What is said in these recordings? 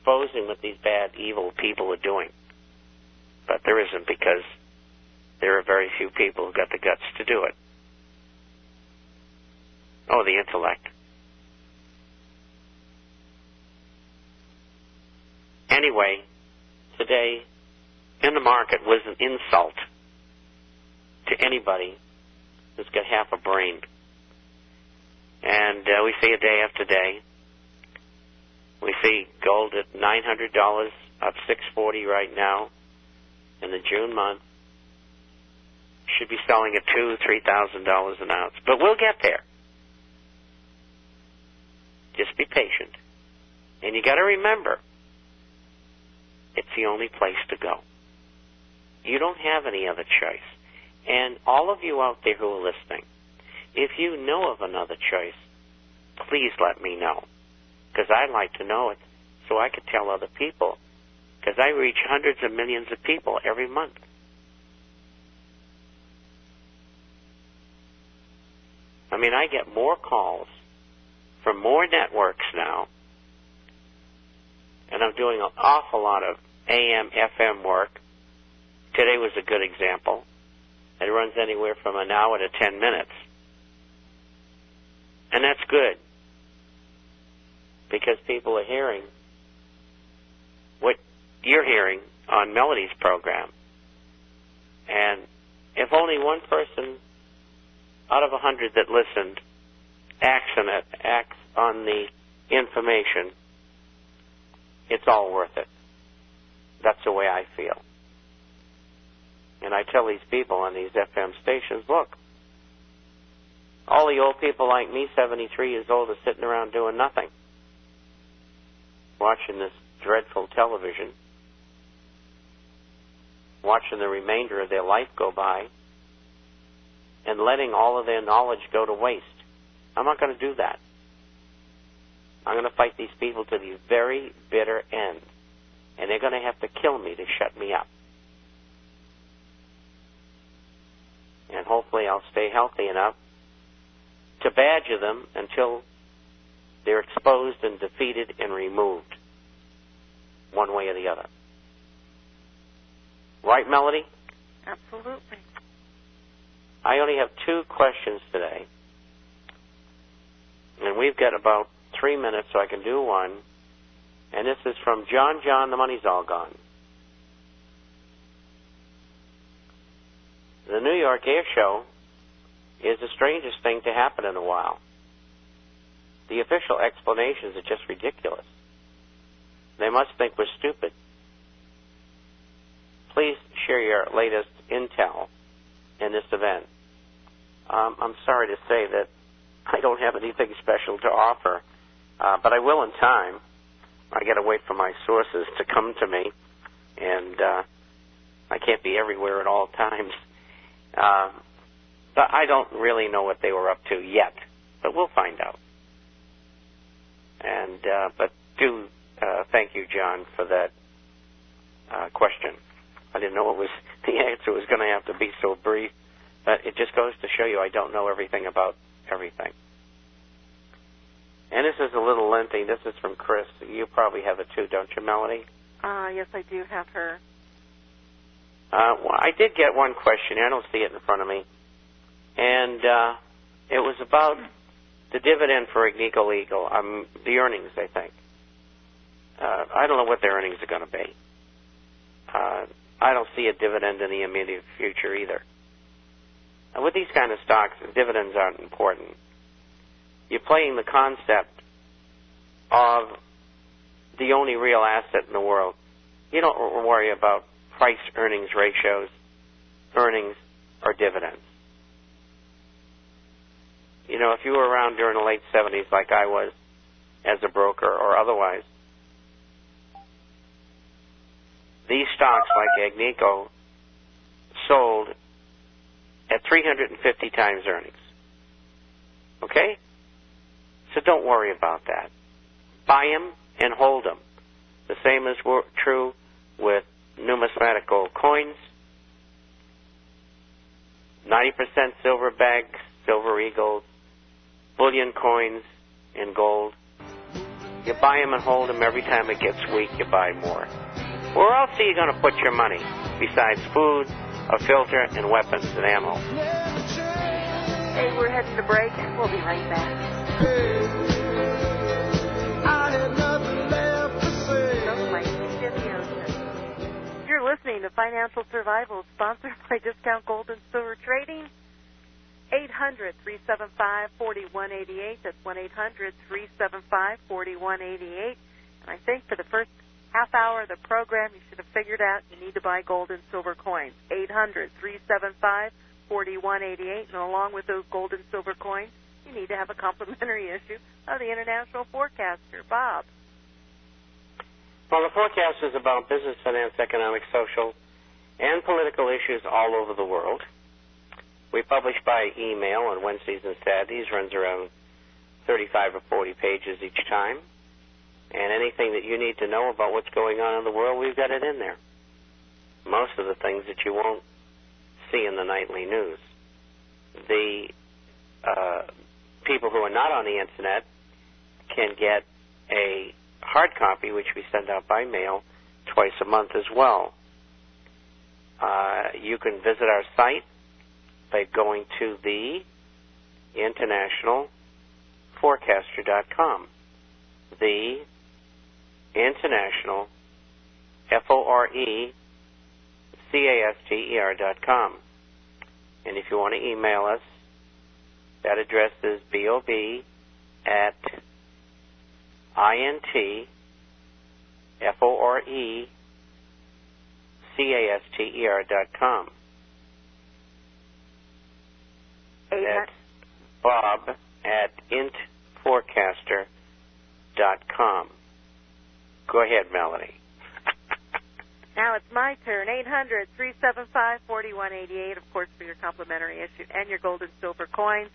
exposing what these bad, evil people are doing. But there isn't, because there are very few people who got the guts to do it. Oh, the intellect. Anyway, today, in the market was an insult to anybody who's got half a brain. And we see it day after day. We see gold at $900, up $640 right now in the June month. Should be selling at $2,000-$3,000 an ounce. But we'll get there. Just be patient. And you got to remember, it's the only place to go. You don't have any other choice. And all of you out there who are listening, if you know of another choice, please let me know, because I'd like to know it so I could tell other people, because I reach hundreds of millions of people every month. I mean, I get more calls from more networks now, and I'm doing an awful lot of AM, FM work. Today was a good example. It runs anywhere from an hour to 10 minutes. And that's good, because people are hearing what you're hearing on Melody's program. And if only one person out of 100 that listened acts on the information, it's all worth it. That's the way I feel. And I tell these people on these FM stations, look, all the old people like me, 73 years old, are sitting around doing nothing, watching this dreadful television, watching the remainder of their life go by, and letting all of their knowledge go to waste. I'm not going to do that. I'm going to fight these people to the very bitter end, and they're going to have to kill me to shut me up. And hopefully I'll stay healthy enough to badger them until they're exposed and defeated and removed, one way or the other. Right, Melody? Absolutely. I only have 2 questions today, and we've got about 3 minutes, so I can do one. And this is from John. The money's all gone. The New York Air Show is the strangest thing to happen in a while. The official explanations are just ridiculous. They must think we're stupid. Please share your latest intel in this event. I'm sorry to say that I don't have anything special to offer, but I will in time. I got to wait for my sources to come to me, and I can't be everywhere at all times. But I don't really know what they were up to yet, but we'll find out. And but do thank you, John, for that question. I didn't know the answer was going to have to be so brief, but it just goes to show you I don't know everything about everything. And this is a little lengthy. This is from Chris. You probably have it too, don't you, Melody? Yes, I do have her. Well, I did get one question. I don't see it in front of me. And it was about the dividend for Agnico Eagle, the earnings, I think. I don't know what their earnings are going to be. I don't see a dividend in the immediate future either. With these kind of stocks, dividends aren't important. You're playing the concept of the only real asset in the world. You don't worry about price-earnings ratios, earnings, or dividends. You know, if you were around during the late 70s like I was as a broker or otherwise, these stocks like Agnico sold at 350 times earnings. Okay? So don't worry about that. Buy them and hold them. The same is true with numismatic gold coins, 90% silver bags, silver eagles, bullion coins, and gold. You buy them and hold them. Every time it gets weak, you buy more. Where else are you going to put your money besides food, a filter, and weapons and ammo? Hey, we're heading to break. We'll be right back. I had nothing left to say. Don't like Deep in the Ocean. You're listening to Financial Survival, sponsored by Discount Gold and Silver Trading. 800-375-4188. That's 1-800-375-4188. And I think for the first half hour of the program, you should have figured out you need to buy gold and silver coins. 800-375-4188. And along with those gold and silver coins, you need to have a complimentary issue of the International Forecaster. Bob. Well, the forecast is about business, finance, economic, social, and political issues all over the world. We publish by email on Wednesdays and Saturdays, runs around 35 or 40 pages each time. And anything that you need to know about what's going on in the world, we've got it in there. Most of the things that you won't see in the nightly news. The people who are not on the Internet can get a hard copy, which we send out by mail twice a month as well. You can visit our site by going to the internationalforecaster.com. The international, FORECASTER.com. And if you want to email us, that address is bob@intforecaster.com. That's bob@intforecaster.com. Go ahead, Melanie. Now it's my turn. 800-375-4188, of course, for your complimentary issue and your gold and silver coins.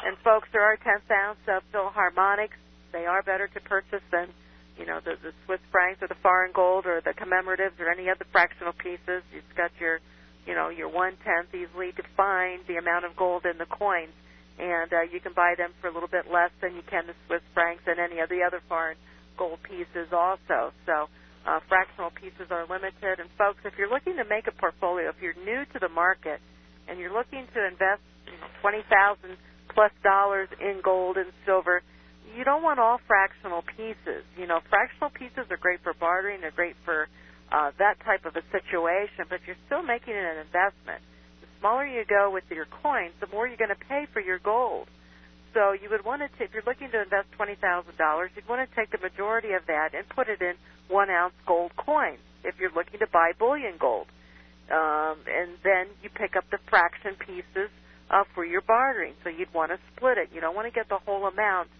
And, folks, there are 10th ounce Philharmonics. They are better to purchase than, the Swiss francs or the foreign gold or the commemoratives or any other fractional pieces. You've got your 1/10 easily defined the amount of gold in the coins. And you can buy them for a little bit less than you can the Swiss francs and any of the other foreign gold pieces also. So fractional pieces are limited. And, folks, if you're looking to make a portfolio, if you're new to the market and you're looking to invest $20,000+ in gold and silver, you don't want all fractional pieces. Fractional pieces are great for bartering. They're great for that type of a situation, but you're still making it an investment. The smaller you go with your coins, the more you're going to pay for your gold. So you would want to, if you're looking to invest $20,000, you'd want to take the majority of that and put it in 1-ounce gold coins if you're looking to buy bullion gold. And then you pick up the fraction pieces for your bartering. So you'd want to split it. You don't want to get the whole amount,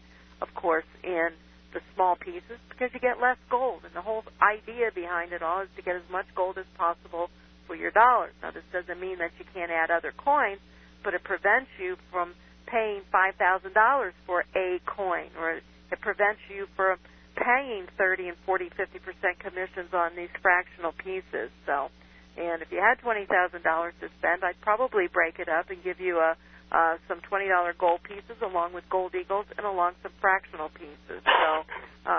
of course, in the small pieces because you get less gold. And the whole idea behind it all is to get as much gold as possible for your dollars. Now, this doesn't mean that you can't add other coins, but it prevents you from paying $5,000 for a coin, or it prevents you from paying 30 and 40, 50% commissions on these fractional pieces. So, and if you had $20,000 to spend, I'd probably break it up and give you some $20 gold pieces along with gold eagles and along some fractional pieces. So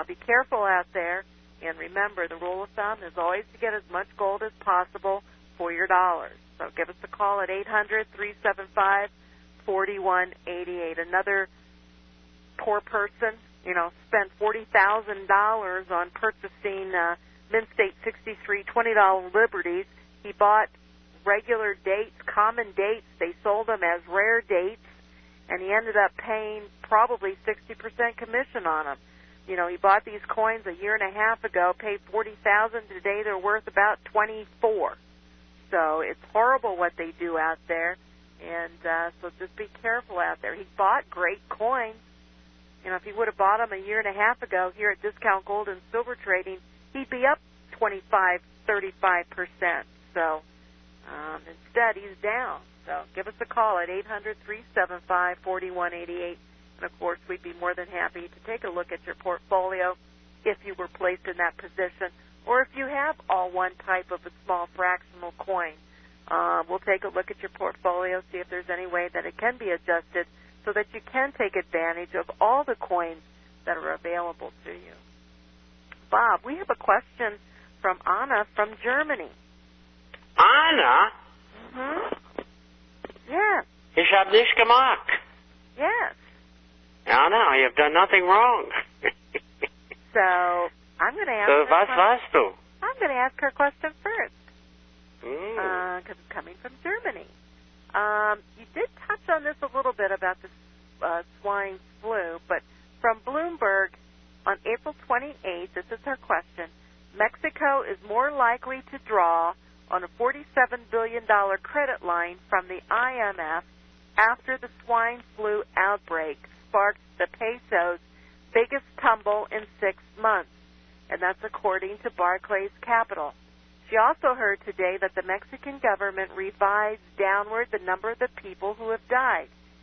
be careful out there, and remember, the rule of thumb is always to get as much gold as possible for your dollars. So give us a call at 800-375-4188. Another poor person, spent $40,000 on purchasing Mint State 63 $20 Liberties. He bought regular dates, common dates. They sold them as rare dates, and he ended up paying probably 60% commission on them. He bought these coins a year and a half ago, paid $40,000. Today they're worth about $24,000. So it's horrible what they do out there, and so just be careful out there. He bought great coins. If he would have bought them a year and a half ago here at Discount Gold and Silver Trading, he'd be up 25, 35%. So instead, he's down. So give us a call at 800-375-4188. And, of course, we'd be more than happy to take a look at your portfolio if you were placed in that position, or if you have all one type of a small fractional coin. We'll take a look at your portfolio, see if there's any way that it can be adjusted so that you can take advantage of all the coins that are available to you. Bob, we have a question from Anna from Germany. Anna? Mm-hmm. Yes. Ich hab nicht gemacht. Yes. Anna, you've done nothing wrong. So I'm going to ask. So was warst du? I'm going to ask her question first Mm. because it's coming from Germany. You did touch on this a little bit about the swine flu, but from Bloomberg on April 28th, this is her question. Mexico is more likely to draw on a $47 billion credit line from the IMF after the swine flu outbreak sparked the peso's biggest tumble in 6 months, and that's according to Barclays Capital. She also heard today that the Mexican government revised downward the number of the people who have died.